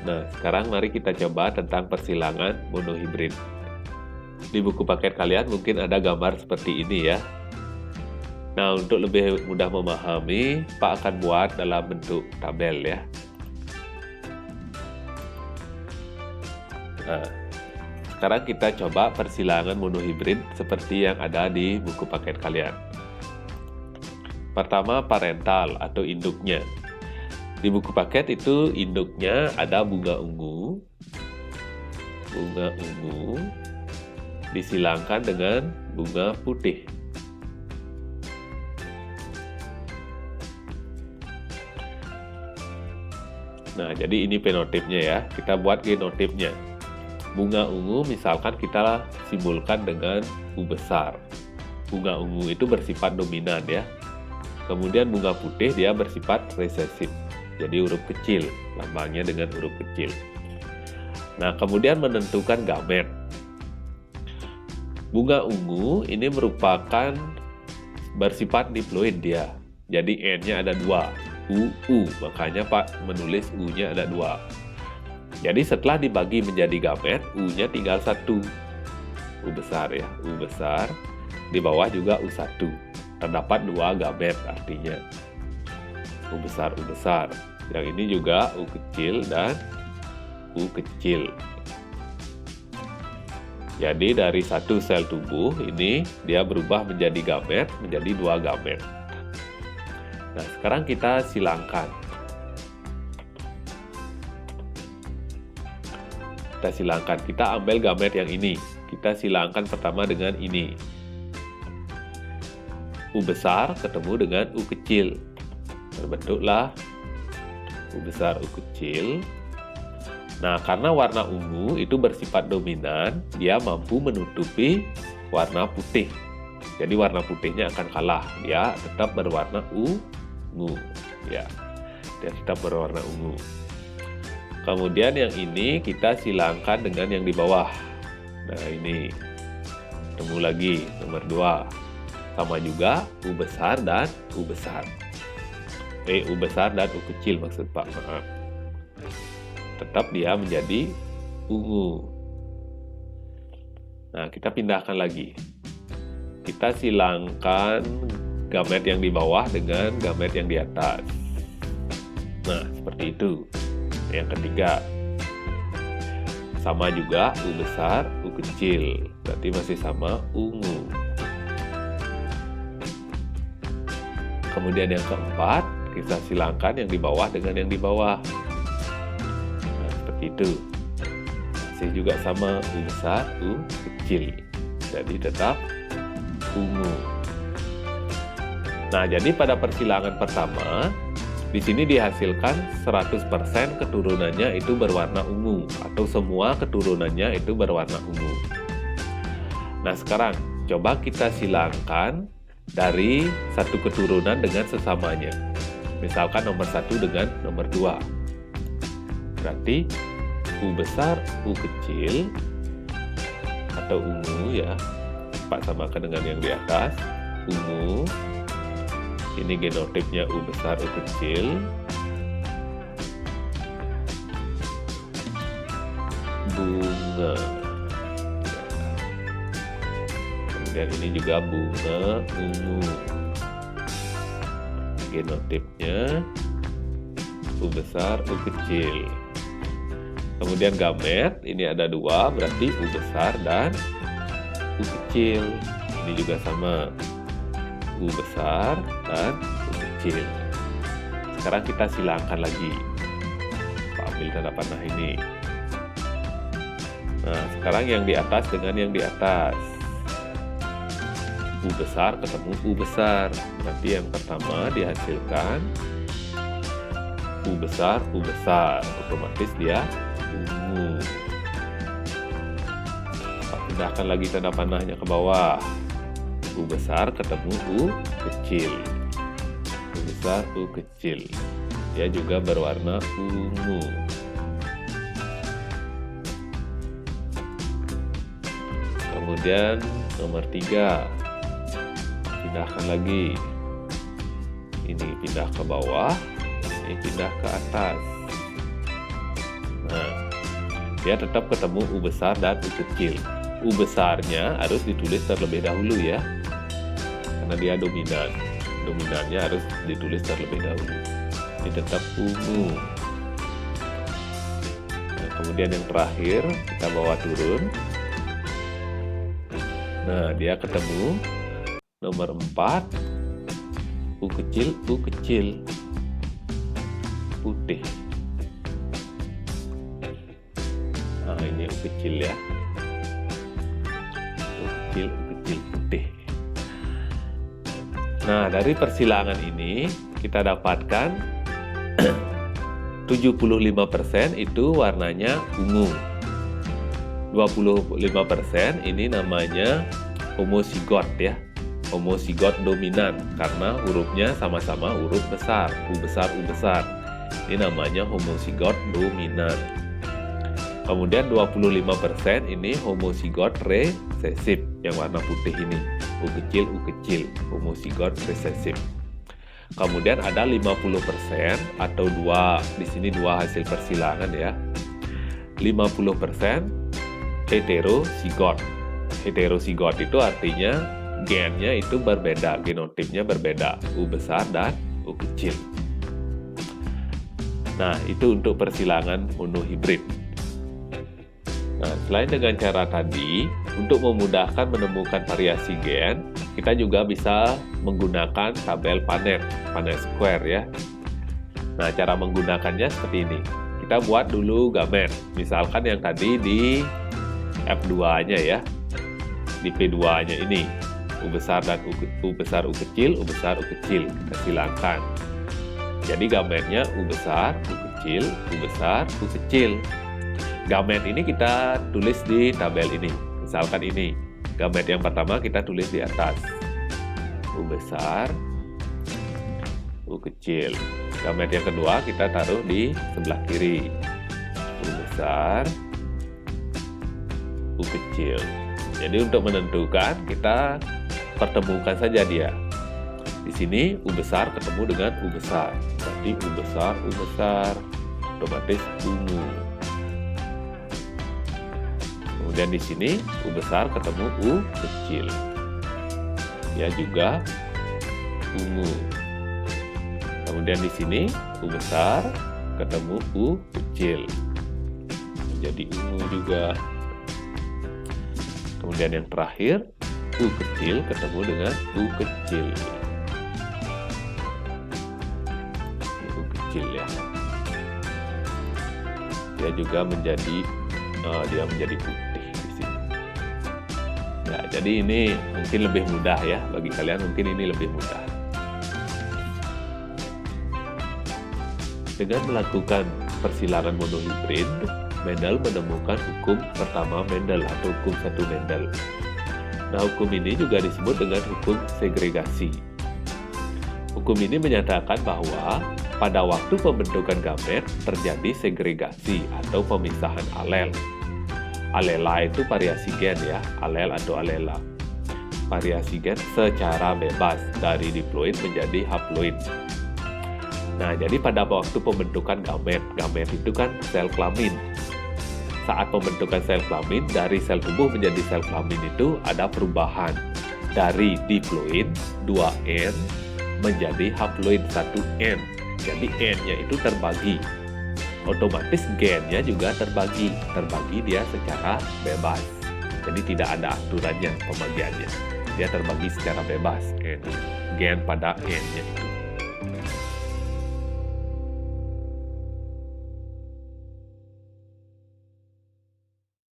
Nah, sekarang mari kita coba tentang persilangan monohibrid. Di buku paket kalian mungkin ada gambar seperti ini ya. Nah, untuk lebih mudah memahami, Pak akan buat dalam bentuk tabel ya. Nah, sekarang kita coba persilangan monohibrid seperti yang ada di buku paket kalian. Pertama, parental atau induknya. Di buku paket itu induknya ada bunga ungu. Bunga ungu disilangkan dengan bunga putih. Nah, jadi ini fenotipnya ya. Kita buat genotipnya. Bunga ungu misalkan kita simbolkan dengan U besar. Bunga ungu itu bersifat dominan ya. Kemudian bunga putih dia bersifat resesif. Jadi huruf kecil, lambangnya dengan huruf kecil. Nah, kemudian menentukan gamet. Bunga ungu ini merupakan bersifat diploid dia. Jadi N-nya ada 2, U. Makanya Pak menulis U-nya ada 2. Jadi setelah dibagi menjadi gamet, U-nya tinggal 1. U besar ya, U besar. Di bawah juga U1. Terdapat 2 gamet artinya. U besar. Yang ini juga U kecil dan U kecil. Jadi dari satu sel tubuh ini dia berubah menjadi gamet, menjadi 2 gamet. Nah, sekarang kita silangkan. Kita ambil gamet yang ini. Kita silangkan pertama dengan ini. U besar ketemu dengan U kecil. Terbentuklah U besar, U kecil. Nah, karena warna ungu itu bersifat dominan, dia mampu menutupi warna putih. Jadi warna putihnya akan kalah. Dia tetap berwarna ungu. Ya, dia tetap berwarna ungu. Kemudian yang ini kita silangkan dengan yang di bawah. Nah, ini. Ketemu lagi, nomor 2. Sama juga U besar dan U besar. U besar dan U kecil maksud Pak, maaf. Tetap dia menjadi ungu. Nah, kita pindahkan lagi. Kita silangkan gamet yang di bawah dengan gamet yang di atas. Nah, seperti itu. Yang ketiga. Sama juga U besar, U kecil. Berarti masih sama ungu. Kemudian yang keempat, kita silangkan yang di bawah dengan yang di bawah. Nah, seperti itu. Masih juga sama U besar, U kecil. Jadi tetap ungu. Nah, jadi pada persilangan pertama, di sini dihasilkan 100% keturunannya itu berwarna ungu, atau semua keturunannya itu berwarna ungu. Nah, sekarang coba kita silangkan dari satu keturunan dengan sesamanya. Misalkan nomor 1 dengan nomor 2. Berarti U besar, U kecil, atau ungu ya. Pak samakan dengan yang di atas. Ungu. Ini genotipnya U besar, U kecil. Bunga. Kemudian ini juga bunga ungu. Genotipnya U besar, U kecil. Kemudian gamet, ini ada 2, berarti U besar dan U kecil. Ini juga sama. U besar dan U kecil. Sekarang kita silangkan lagi. Ambil tanda panah ini. Nah, sekarang yang di atas dengan yang di atas. U besar ketemu U besar. Berarti yang pertama dihasilkan U besar, otomatis dia ungu. Pindahkan lagi tanda panahnya ke bawah. U besar ketemu U kecil. U besar, U kecil. Dia juga berwarna ungu. Kemudian nomor 3. Pindahkan lagi. Ini pindah ke bawah, ini pindah ke atas. Nah, dia tetap ketemu U besar dan U kecil. U besarnya harus ditulis terlebih dahulu ya, karena dia dominan. Dominannya harus ditulis terlebih dahulu. Ini tetap ungu. Nah, kemudian yang terakhir kita bawa turun. Nah, dia ketemu nomor 4, U kecil, putih. Nah, ini U kecil ya. U kecil, putih. Nah, dari persilangan ini kita dapatkan 75% itu warnanya ungu. 25% ini namanya homozigot ya. Homozigot dominan karena hurufnya sama-sama huruf besar, U besar. Ini namanya homozigot dominan. Kemudian 25% ini homozigot resesif yang warna putih ini. U kecil, homozigot resesif. Kemudian ada 50% atau di sini dua hasil persilangan ya. 50% heterozigot. Heterozigot itu artinya gennya itu berbeda, genotipnya berbeda, U besar dan U kecil. Nah, itu untuk persilangan monohibrid. Nah, selain dengan cara tadi, untuk memudahkan menemukan variasi gen, kita juga bisa menggunakan tabel Punnett square ya. Nah, cara menggunakannya seperti ini. Kita buat dulu gamet. Misalkan yang tadi di F2-nya ya. Di P2-nya ini. U besar dan U besar, U kecil. Kita silangkan. Jadi gametnya U besar, U kecil, U besar, U kecil. Gamet ini kita tulis di tabel ini. Misalkan ini. Gamet yang pertama kita tulis di atas. U besar, U kecil. Gamet yang kedua kita taruh di sebelah kiri. U besar, U kecil. Jadi untuk menentukan kita pertemukan saja dia. Di sini U besar ketemu dengan U besar. Berarti U besar, otomatis ungu. Kemudian di sini U besar ketemu U kecil. Ya juga ungu. Kemudian di sini U besar ketemu U kecil. Menjadi ungu juga. Kemudian yang terakhir U kecil ketemu dengan U kecil. U kecil ya. Dia juga menjadi putih di sini. Ya, jadi ini mungkin lebih mudah ya bagi kalian, mungkin ini lebih mudah. Dengan melakukan persilangan monohibrid, Mendel menemukan hukum pertama Mendel atau hukum satu Mendel. Nah, hukum ini juga disebut dengan hukum segregasi. Hukum ini menyatakan bahwa pada waktu pembentukan gamet terjadi segregasi atau pemisahan alel. Alela itu variasi gen ya, alel atau alela. Variasi gen secara bebas dari diploid menjadi haploid. Nah, jadi pada waktu pembentukan gamet itu kan sel kelamin. Saat pembentukan sel kelamin, dari sel tubuh menjadi sel kelamin itu ada perubahan. Dari diploid 2N menjadi haploid 1N. Jadi N-nya itu terbagi. Otomatis gennya juga terbagi dia secara bebas. Jadi tidak ada aturannya pembagiannya. Dia terbagi secara bebas, gen pada N-nya itu.